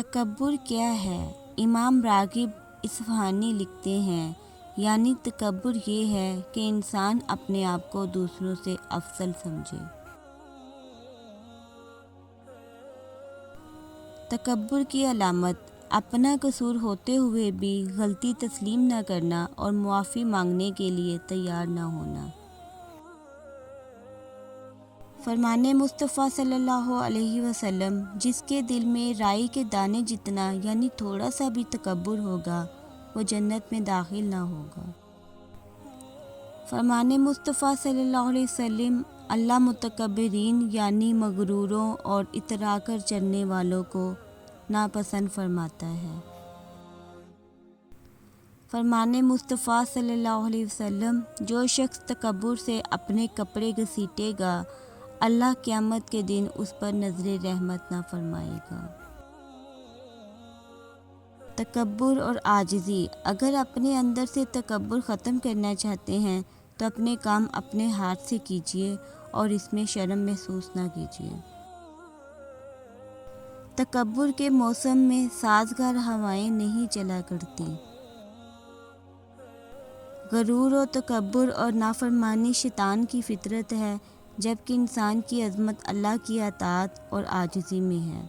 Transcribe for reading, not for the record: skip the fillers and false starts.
تکبر کیا ہے؟ امام راغب اصفہانی لکھتے ہیں، یعنی تکبر یہ ہے کہ انسان اپنے آپ کو دوسروں سے افضل سمجھے۔ تکبر کی علامت اپنا قصور ہوتے ہوئے بھی غلطی تسلیم نہ کرنا اور معافی مانگنے کے لیے تیار نہ ہونا۔ فرمان مصطفیٰ صلی اللہ علیہ وسلم، جس کے دل میں رائی کے دانے جتنا یعنی تھوڑا سا بھی تکبر ہوگا وہ جنت میں داخل نہ ہوگا۔ فرمان مصطفیٰ صلی اللہ علیہ وسلم، اللہ متکبرین یعنی مغروروں اور اترا کر چلنے والوں کو ناپسند فرماتا ہے۔ فرمان مصطفیٰ صلی اللہ علیہ وسلم، جو شخص تکبر سے اپنے کپڑے گھسیٹے گا اللہ قیامت کے دن اس پر نظر رحمت نہ فرمائے گا۔ تکبر اور عاجزی، اگر اپنے اندر سے تکبر ختم کرنا چاہتے ہیں تو اپنے کام اپنے ہاتھ سے کیجیے اور اس میں شرم محسوس نہ کیجیے۔ تکبر کے موسم میں سازگار ہوائیں نہیں چلا کرتی۔ غرور و تکبر اور نافرمانی شیطان کی فطرت ہے، جبکہ انسان کی عظمت اللہ کی اطاعت اور عاجزی میں ہے۔